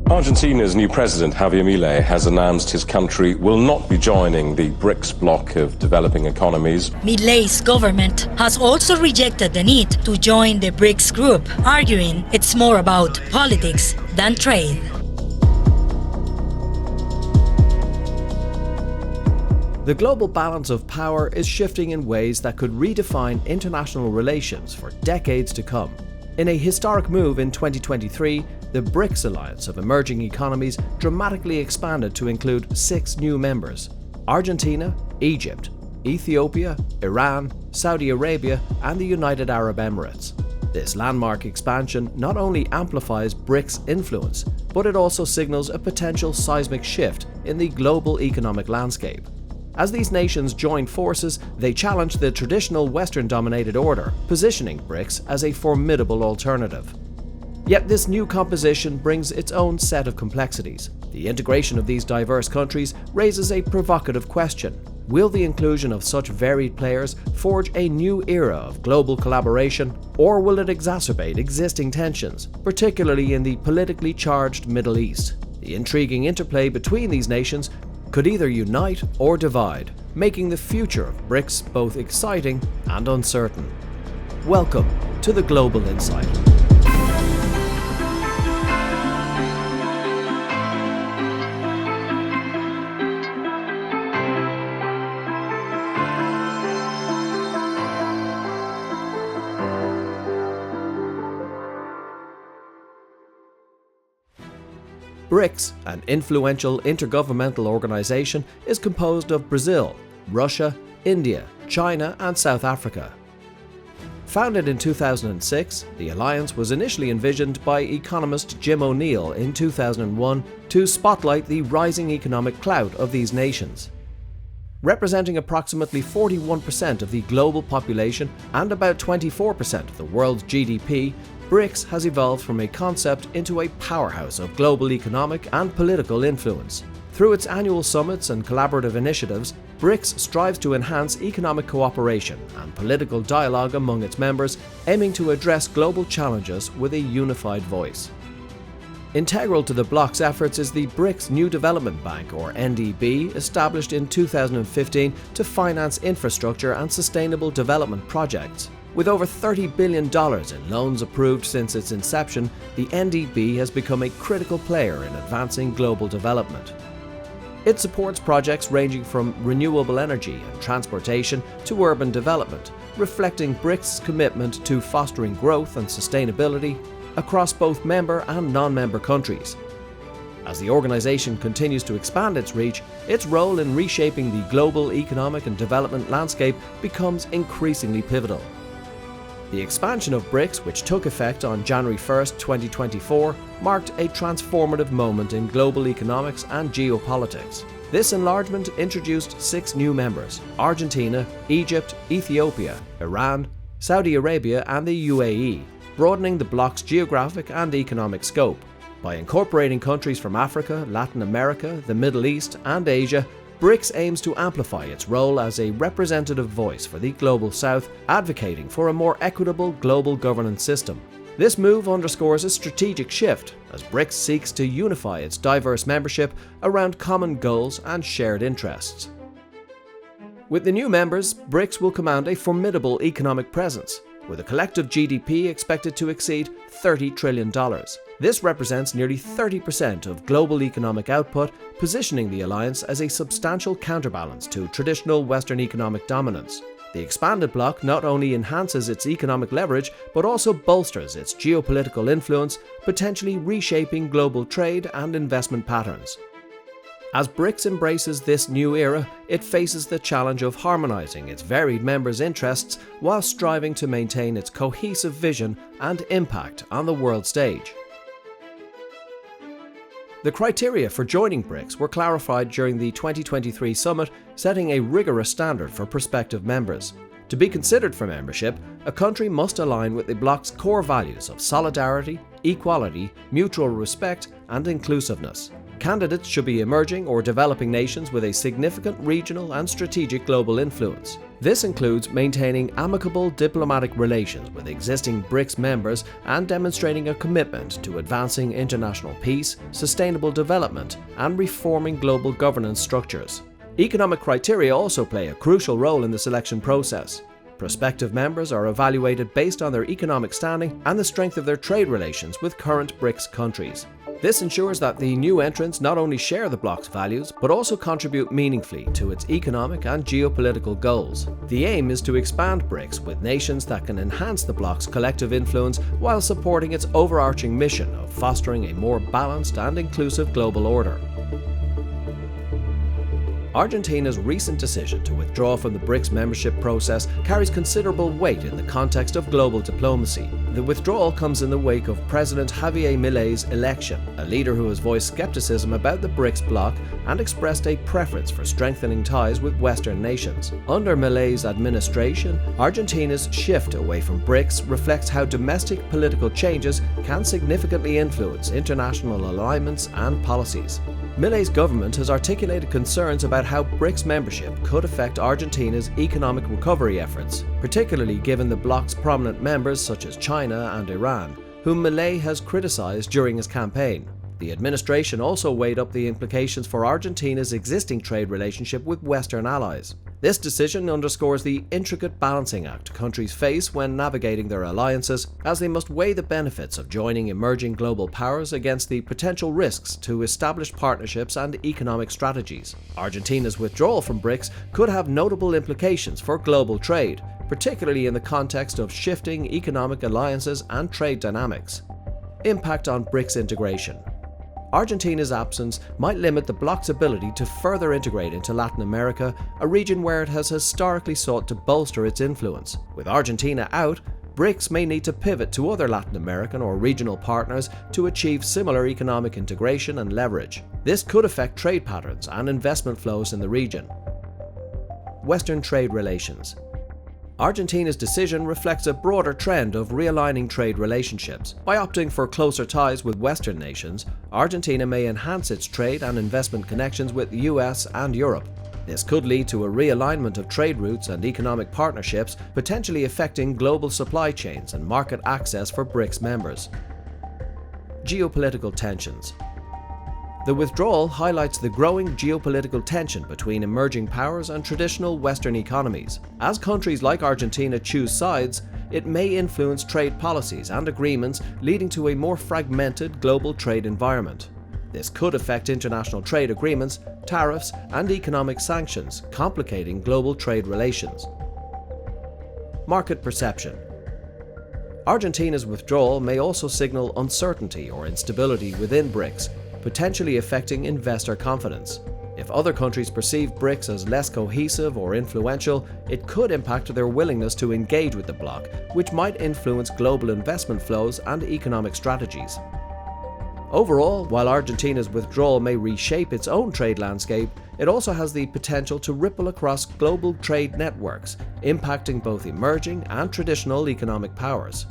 Argentina's new president, Javier Milei, has announced his country will not be joining the BRICS bloc of developing economies. Milei's government has also rejected the need to join the BRICS group, arguing it's more about politics than trade. The global balance of power is shifting in ways that could redefine international relations for decades to come. In a historic move in 2023, the BRICS alliance of emerging economies dramatically expanded to include 6 new members: Argentina, Egypt, Ethiopia, Iran, Saudi Arabia, and the United Arab Emirates. This landmark expansion not only amplifies BRICS' influence, but it also signals a potential seismic shift in the global economic landscape. As these nations join forces, they challenge the traditional Western-dominated order, positioning BRICS as a formidable alternative. Yet this new composition brings its own set of complexities. The integration of these diverse countries raises a provocative question. Will the inclusion of such varied players forge a new era of global collaboration, or will it exacerbate existing tensions, particularly in the politically charged Middle East? The intriguing interplay between these nations could either unite or divide, making the future of BRICS both exciting and uncertain. Welcome to the Global Insight. BRICS, an influential intergovernmental organization, is composed of Brazil, Russia, India, China, and South Africa. Founded in 2006, the alliance was initially envisioned by economist Jim O'Neill in 2001 to spotlight the rising economic clout of these nations. Representing approximately 41% of the global population and about 24% of the world's GDP, BRICS has evolved from a concept into a powerhouse of global economic and political influence. Through its annual summits and collaborative initiatives, BRICS strives to enhance economic cooperation and political dialogue among its members, aiming to address global challenges with a unified voice. Integral to the bloc's efforts is the BRICS New Development Bank, or NDB, established in 2015 to finance infrastructure and sustainable development projects. With over $30 billion in loans approved since its inception, the NDB has become a critical player in advancing global development. It supports projects ranging from renewable energy and transportation to urban development, reflecting BRICS' commitment to fostering growth and sustainability across both member and non-member countries. As the organization continues to expand its reach, its role in reshaping the global economic and development landscape becomes increasingly pivotal. The expansion of BRICS, which took effect on January 1, 2024, marked a transformative moment in global economics and geopolitics. This enlargement introduced 6 new members: Argentina, Egypt, Ethiopia, Iran, Saudi Arabia, and the UAE, broadening the bloc's geographic and economic scope. By incorporating countries from Africa, Latin America, the Middle East, and Asia, BRICS aims to amplify its role as a representative voice for the Global South, advocating for a more equitable global governance system. This move underscores a strategic shift as BRICS seeks to unify its diverse membership around common goals and shared interests. With the new members, BRICS will command a formidable economic presence, with a collective GDP expected to exceed $30 trillion. This represents nearly 30% of global economic output, positioning the alliance as a substantial counterbalance to traditional Western economic dominance. The expanded bloc not only enhances its economic leverage, but also bolsters its geopolitical influence, potentially reshaping global trade and investment patterns. As BRICS embraces this new era, it faces the challenge of harmonizing its varied members' interests while striving to maintain its cohesive vision and impact on the world stage. The criteria for joining BRICS were clarified during the 2023 summit, setting a rigorous standard for prospective members. To be considered for membership, a country must align with the bloc's core values of solidarity, equality, mutual respect, and inclusiveness. Candidates should be emerging or developing nations with a significant regional and strategic global influence. This includes maintaining amicable diplomatic relations with existing BRICS members and demonstrating a commitment to advancing international peace, sustainable development, and reforming global governance structures. Economic criteria also play a crucial role in the selection process. Prospective members are evaluated based on their economic standing and the strength of their trade relations with current BRICS countries. This ensures that the new entrants not only share the bloc's values, but also contribute meaningfully to its economic and geopolitical goals. The aim is to expand BRICS with nations that can enhance the bloc's collective influence while supporting its overarching mission of fostering a more balanced and inclusive global order. Argentina's recent decision to withdraw from the BRICS membership process carries considerable weight in the context of global diplomacy. The withdrawal comes in the wake of President Javier Milei's election, a leader who has voiced skepticism about the BRICS bloc and expressed a preference for strengthening ties with Western nations. Under Milei's administration, Argentina's shift away from BRICS reflects how domestic political changes can significantly influence international alignments and policies. Milei's government has articulated concerns about how BRICS membership could affect Argentina's economic recovery efforts, particularly given the bloc's prominent members such as China and Iran, whom Milei has criticized during his campaign. The administration also weighed up the implications for Argentina's existing trade relationship with Western allies. This decision underscores the intricate balancing act countries face when navigating their alliances, as they must weigh the benefits of joining emerging global powers against the potential risks to established partnerships and economic strategies. Argentina's withdrawal from BRICS could have notable implications for global trade, particularly in the context of shifting economic alliances and trade dynamics. Impact on BRICS integration. Argentina's absence might limit the bloc's ability to further integrate into Latin America, a region where it has historically sought to bolster its influence. With Argentina out, BRICS may need to pivot to other Latin American or regional partners to achieve similar economic integration and leverage. This could affect trade patterns and investment flows in the region. Western trade relations. Argentina's decision reflects a broader trend of realigning trade relationships. By opting for closer ties with Western nations, Argentina may enhance its trade and investment connections with the US and Europe. This could lead to a realignment of trade routes and economic partnerships, potentially affecting global supply chains and market access for BRICS members. Geopolitical tensions. The withdrawal highlights the growing geopolitical tension between emerging powers and traditional Western economies. As countries like Argentina choose sides, it may influence trade policies and agreements, leading to a more fragmented global trade environment. This could affect international trade agreements, tariffs, and economic sanctions, complicating global trade relations. Market perception. Argentina's withdrawal may also signal uncertainty or instability within BRICS, potentially affecting investor confidence. If other countries perceive BRICS as less cohesive or influential, it could impact their willingness to engage with the bloc, which might influence global investment flows and economic strategies. Overall, while Argentina's withdrawal may reshape its own trade landscape, it also has the potential to ripple across global trade networks, impacting both emerging and traditional economic powers.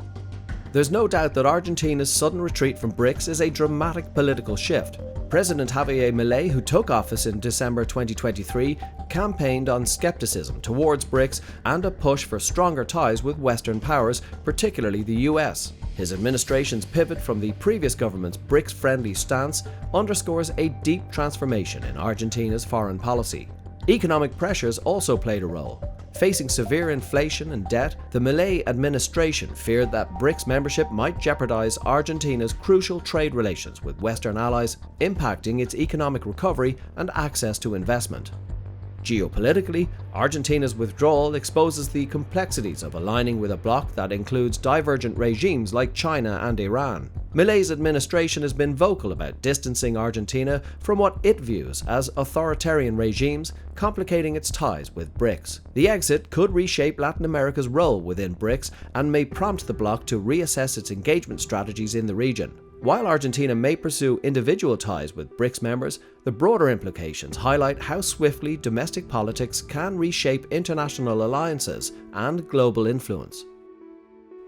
There's no doubt that Argentina's sudden retreat from BRICS is a dramatic political shift. President Javier Milei, who took office in December 2023, campaigned on skepticism towards BRICS and a push for stronger ties with Western powers, particularly the US. His administration's pivot from the previous government's BRICS-friendly stance underscores a deep transformation in Argentina's foreign policy. Economic pressures also played a role. Facing severe inflation and debt, the Milei administration feared that BRICS membership might jeopardize Argentina's crucial trade relations with Western allies, impacting its economic recovery and access to investment. Geopolitically, Argentina's withdrawal exposes the complexities of aligning with a bloc that includes divergent regimes like China and Iran. Milei's administration has been vocal about distancing Argentina from what it views as authoritarian regimes, complicating its ties with BRICS. The exit could reshape Latin America's role within BRICS and may prompt the bloc to reassess its engagement strategies in the region. While Argentina may pursue individual ties with BRICS members, the broader implications highlight how swiftly domestic politics can reshape international alliances and global influence.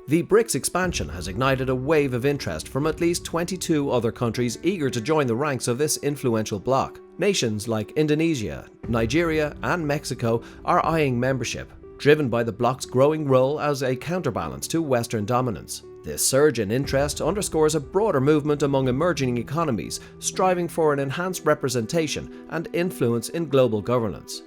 The BRICS expansion has ignited a wave of interest from at least 22 other countries eager to join the ranks of this influential bloc. Nations like Indonesia, Nigeria, and Mexico are eyeing membership, driven by the bloc's growing role as a counterbalance to Western dominance. This surge in interest underscores a broader movement among emerging economies striving for an enhanced representation and influence in global governance.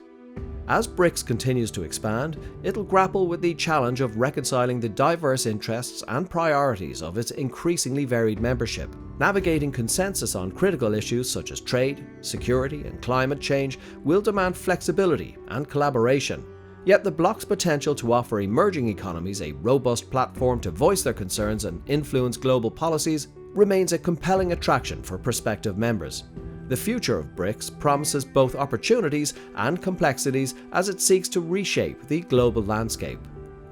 As BRICS continues to expand, it'll grapple with the challenge of reconciling the diverse interests and priorities of its increasingly varied membership. Navigating consensus on critical issues such as trade, security, and climate change will demand flexibility and collaboration. Yet the bloc's potential to offer emerging economies a robust platform to voice their concerns and influence global policies remains a compelling attraction for prospective members. The future of BRICS promises both opportunities and complexities as it seeks to reshape the global landscape.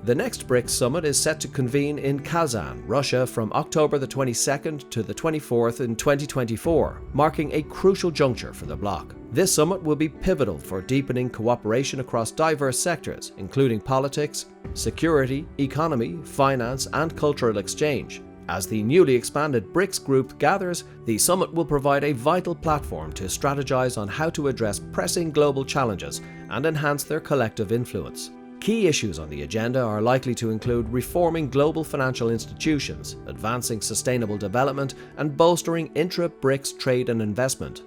The next BRICS summit is set to convene in Kazan, Russia from October the 22nd to the 24th in 2024, marking a crucial juncture for the bloc. This summit will be pivotal for deepening cooperation across diverse sectors, including politics, security, economy, finance, and cultural exchange. As the newly expanded BRICS group gathers, the summit will provide a vital platform to strategize on how to address pressing global challenges and enhance their collective influence. Key issues on the agenda are likely to include reforming global financial institutions, advancing sustainable development, and bolstering intra-BRICS trade and investment.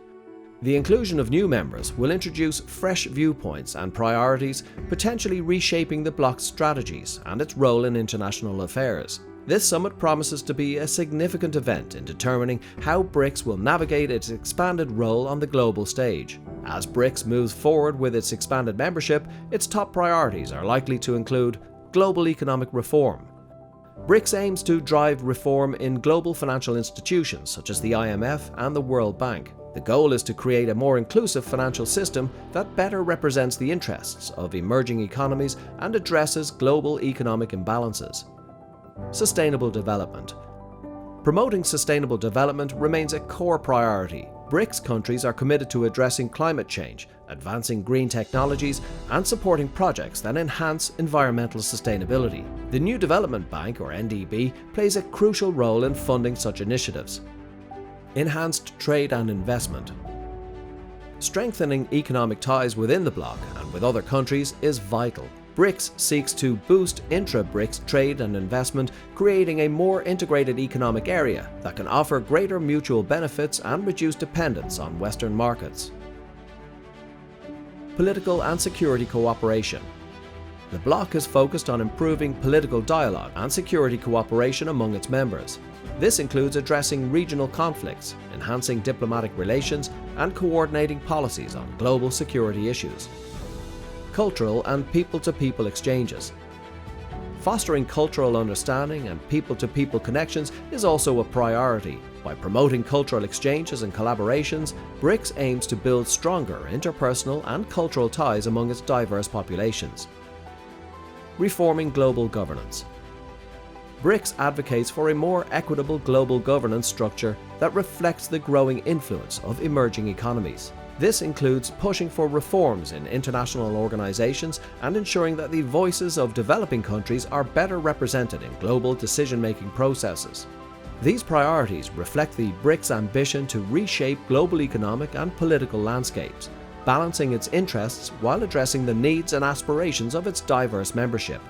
The inclusion of new members will introduce fresh viewpoints and priorities, potentially reshaping the bloc's strategies and its role in international affairs. This summit promises to be a significant event in determining how BRICS will navigate its expanded role on the global stage. As BRICS moves forward with its expanded membership, its top priorities are likely to include global economic reform. BRICS aims to drive reform in global financial institutions such as the IMF and the World Bank. The goal is to create a more inclusive financial system that better represents the interests of emerging economies and addresses global economic imbalances. Sustainable development. Promoting sustainable development remains a core priority. BRICS countries are committed to addressing climate change, advancing green technologies, and supporting projects that enhance environmental sustainability. The New Development Bank, or NDB, plays a crucial role in funding such initiatives. Enhanced trade and investment. Strengthening economic ties within the bloc and with other countries is vital. BRICS seeks to boost intra-BRICS trade and investment, creating a more integrated economic area that can offer greater mutual benefits and reduce dependence on Western markets. Political and security cooperation. The bloc is focused on improving political dialogue and security cooperation among its members. This includes addressing regional conflicts, enhancing diplomatic relations, and coordinating policies on global security issues. Cultural and people-to-people exchanges. Fostering cultural understanding and people-to-people connections is also a priority. By promoting cultural exchanges and collaborations, BRICS aims to build stronger interpersonal and cultural ties among its diverse populations. Reforming global governance. BRICS advocates for a more equitable global governance structure that reflects the growing influence of emerging economies. This includes pushing for reforms in international organizations and ensuring that the voices of developing countries are better represented in global decision-making processes. These priorities reflect the BRICS' ambition to reshape global economic and political landscapes, balancing its interests while addressing the needs and aspirations of its diverse membership.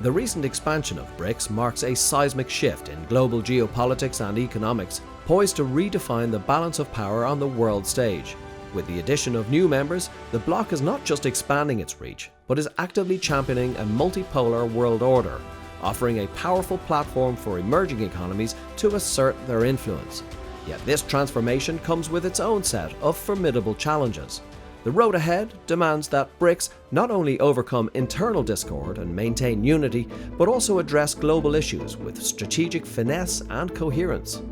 The recent expansion of BRICS marks a seismic shift in global geopolitics and economics, poised to redefine the balance of power on the world stage. With the addition of new members, the bloc is not just expanding its reach, but is actively championing a multipolar world order, offering a powerful platform for emerging economies to assert their influence. Yet this transformation comes with its own set of formidable challenges. The road ahead demands that BRICS not only overcome internal discord and maintain unity, but also address global issues with strategic finesse and coherence.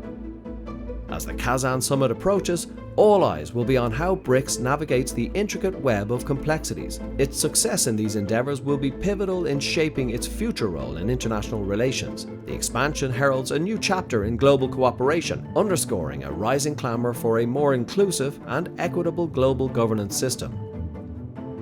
As the Kazan summit approaches, all eyes will be on how BRICS navigates the intricate web of complexities. Its success in these endeavors will be pivotal in shaping its future role in international relations. The expansion heralds a new chapter in global cooperation, underscoring a rising clamor for a more inclusive and equitable global governance system.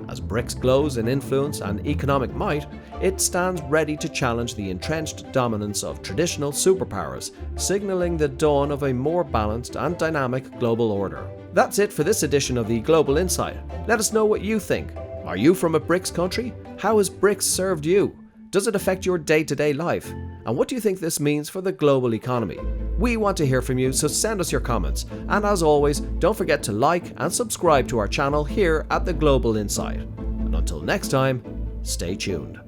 As As BRICS glows in influence and economic might, it stands ready to challenge the entrenched dominance of traditional superpowers, signaling the dawn of a more balanced and dynamic global order. That's it for this edition of the Global Insight. Let us know what you think. Are you from a BRICS country? How has BRICS served you? Does it affect your day-to-day life? And what do you think this means for the global economy? We want to hear from you, so send us your comments. And as always, don't forget to like and subscribe to our channel here at the Global Insight. And until next time, stay tuned.